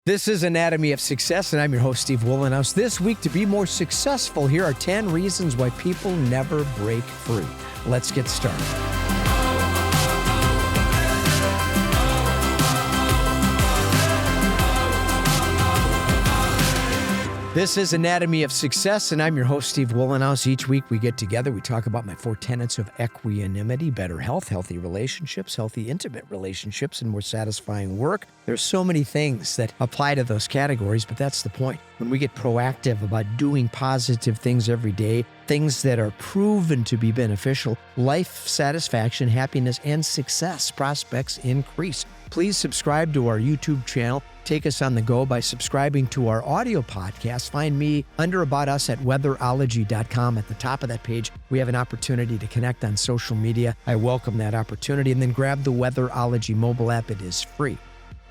This is Anatomy of Success, and I'm your host, Steve Wohlenhaus. This week, to be more successful, here are 10 reasons why people never break free. Let's get started. This is Anatomy of Success, and I'm your host, Steve Wohlenhaus. Each week we get together, we talk about my 4 tenets of equanimity, better health, healthy relationships, healthy intimate relationships, and more satisfying work. There's so many things that apply to those categories, but that's the point. When we get proactive about doing positive things every day, things that are proven to be beneficial, life satisfaction, happiness, and success prospects increase. Please subscribe to our YouTube channel. Take us on the go by subscribing to our audio podcast. Find me under About Us at weatherology.com. At the top of that page, we have an opportunity to connect on social media. I welcome that opportunity. And then grab the Weatherology mobile app. It is free.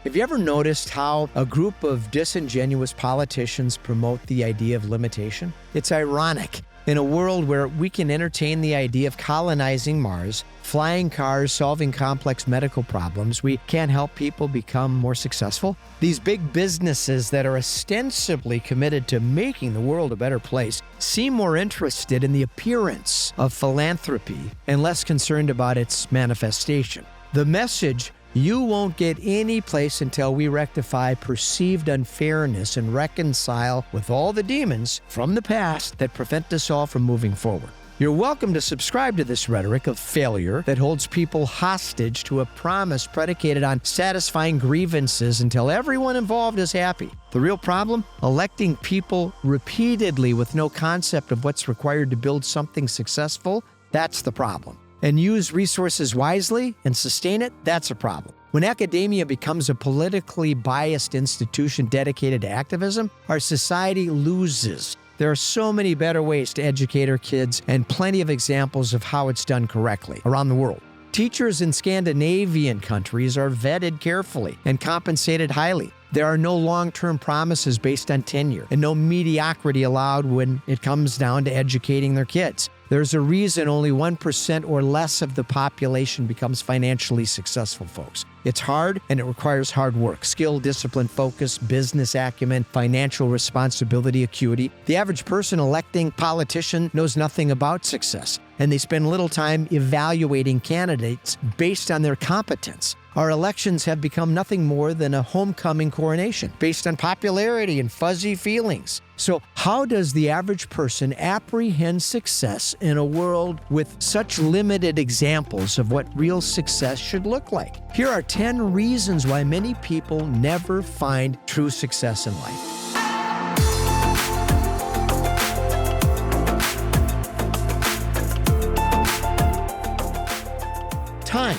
Have you ever noticed how a group of disingenuous politicians promote the idea of limitation? It's ironic. In a world where we can entertain the idea of colonizing Mars, flying cars, solving complex medical problems, we can't help people become more successful. These big businesses that are ostensibly committed to making the world a better place seem more interested in the appearance of philanthropy and less concerned about its manifestation. The message, "You won't get any place until we rectify perceived unfairness and reconcile with all the demons from the past that prevent us all from moving forward." You're welcome to subscribe to this rhetoric of failure that holds people hostage to a promise predicated on satisfying grievances until everyone involved is happy. The real problem? Electing people repeatedly with no concept of what's required to build something successful, that's the problem. And use resources wisely and sustain it, that's a problem. When academia becomes a politically biased institution dedicated to activism, our society loses. There are so many better ways to educate our kids and plenty of examples of how it's done correctly around the world. Teachers in Scandinavian countries are vetted carefully and compensated highly. There are no long-term promises based on tenure and no mediocrity allowed when it comes down to educating their kids. There's a reason only 1% or less of the population becomes financially successful, folks. It's hard and it requires hard work, skill, discipline, focus, business acumen, financial responsibility, acuity. The average person electing politician knows nothing about success, and they spend little time evaluating candidates based on their competence. Our elections have become nothing more than a homecoming coronation based on popularity and fuzzy feelings. So how does the average person apprehend success in a world with such limited examples of what real success should look like? Here are 10 reasons why many people never find true success in life. Time.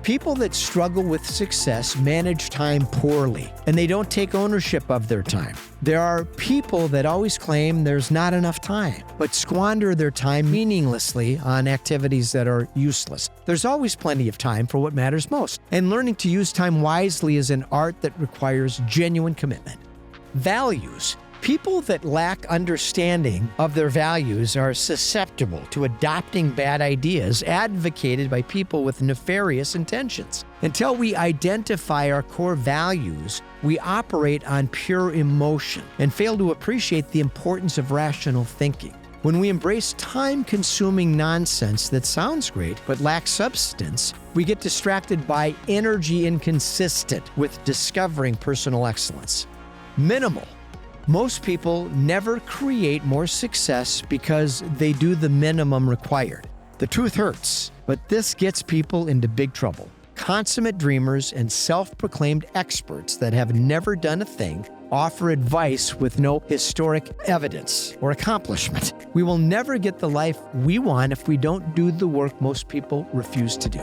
People that struggle with success manage time poorly, and they don't take ownership of their time. There are people that always claim there's not enough time, but squander their time meaninglessly on activities that are useless. There's always plenty of time for what matters most, and learning to use time wisely is an art that requires genuine commitment. Values. People that lack understanding of their values are susceptible to adopting bad ideas advocated by people with nefarious intentions. Until we identify our core values, we operate on pure emotion and fail to appreciate the importance of rational thinking. When we embrace time-consuming nonsense that sounds great but lacks substance, we get distracted by energy inconsistent with discovering personal excellence. Minimal. Most people never create more success because they do the minimum required. The truth hurts, but this gets people into big trouble. Consummate dreamers and self-proclaimed experts that have never done a thing offer advice with no historic evidence or accomplishment. We will never get the life we want if we don't do the work most people refuse to do.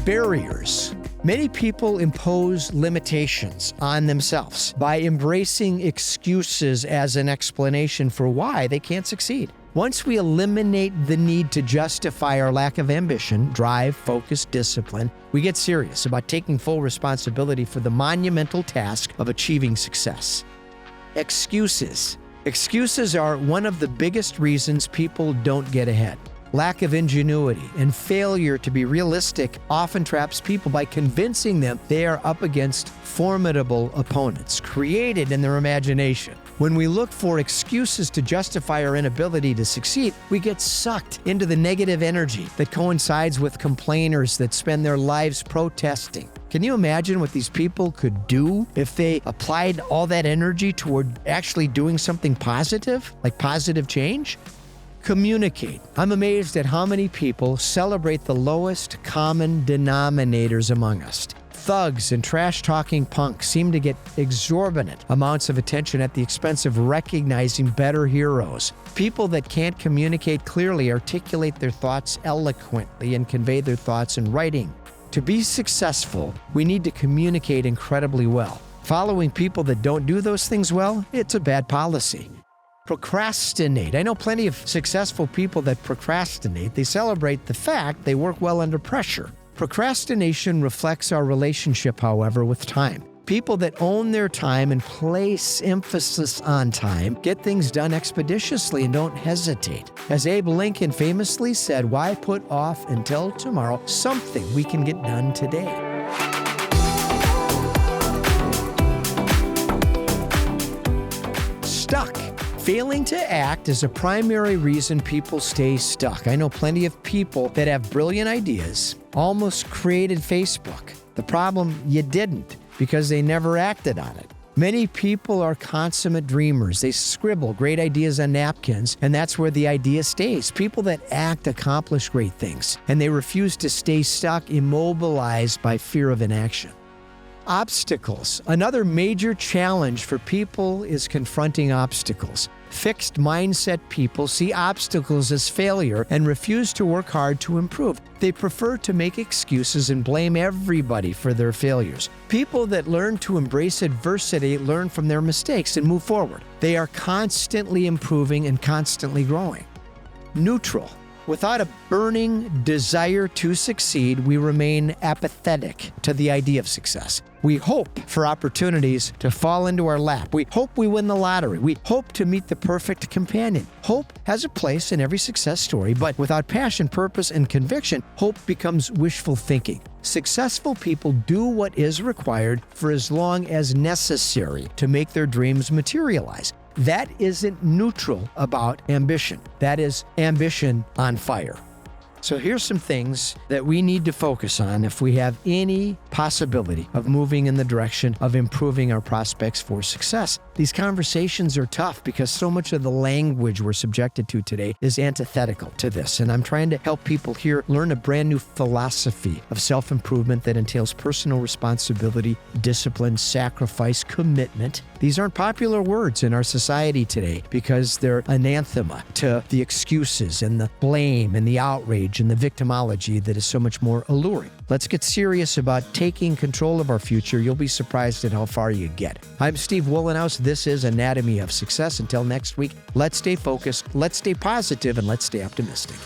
Barriers. Many people impose limitations on themselves by embracing excuses as an explanation for why they can't succeed. Once we eliminate the need to justify our lack of ambition, drive, focus, discipline, we get serious about taking full responsibility for the monumental task of achieving success. Excuses. Excuses are one of the biggest reasons people don't get ahead. Lack of ingenuity and failure to be realistic often traps people by convincing them they are up against formidable opponents created in their imagination. When we look for excuses to justify our inability to succeed, we get sucked into the negative energy that coincides with complainers that spend their lives protesting. Can you imagine what these people could do if they applied all that energy toward actually doing something positive, like positive change? Communicate. I'm amazed at how many people celebrate the lowest common denominators among us. Thugs and trash-talking punks seem to get exorbitant amounts of attention at the expense of recognizing better heroes. People that can't communicate clearly articulate their thoughts eloquently and convey their thoughts in writing. To be successful, we need to communicate incredibly well. Following people that don't do those things well, it's a bad policy. Procrastinate. I know plenty of successful people that procrastinate. They celebrate the fact they work well under pressure. Procrastination reflects our relationship, however, with time. People that own their time and place emphasis on time get things done expeditiously and don't hesitate. As Abe Lincoln famously said, "Why put off until tomorrow something we can get done today?" Stuck. Failing to act is a primary reason people stay stuck. I know plenty of people that have brilliant ideas, almost created Facebook. The problem, you didn't, because they never acted on it. Many people are consummate dreamers. They scribble great ideas on napkins, and that's where the idea stays. People that act accomplish great things, and they refuse to stay stuck, immobilized by fear of inaction. Obstacles. Another major challenge for people is confronting obstacles. Fixed mindset people see obstacles as failure and refuse to work hard to improve. They prefer to make excuses and blame everybody for their failures. People that learn to embrace adversity learn from their mistakes and move forward. They are constantly improving and constantly growing. Neutral. Without a burning desire to succeed, we remain apathetic to the idea of success. We hope for opportunities to fall into our lap. We hope we win the lottery. We hope to meet the perfect companion. Hope has a place in every success story, but without passion, purpose, and conviction, hope becomes wishful thinking. Successful people do what is required for as long as necessary to make their dreams materialize. That isn't neutral about ambition. That is ambition on fire. So here's some things that we need to focus on if we have any possibility of moving in the direction of improving our prospects for success. These conversations are tough because so much of the language we're subjected to today is antithetical to this. And I'm trying to help people here learn a brand new philosophy of self-improvement that entails personal responsibility, discipline, sacrifice, commitment. These aren't popular words in our society today because they're anathema to the excuses and the blame and the outrage and the victimology that is so much more alluring. Let's get serious about taking control of our future. You'll be surprised at how far you get. I'm Steve Wohlenhaus. This is Anatomy of Success. Until next week, let's stay focused, let's stay positive, and let's stay optimistic.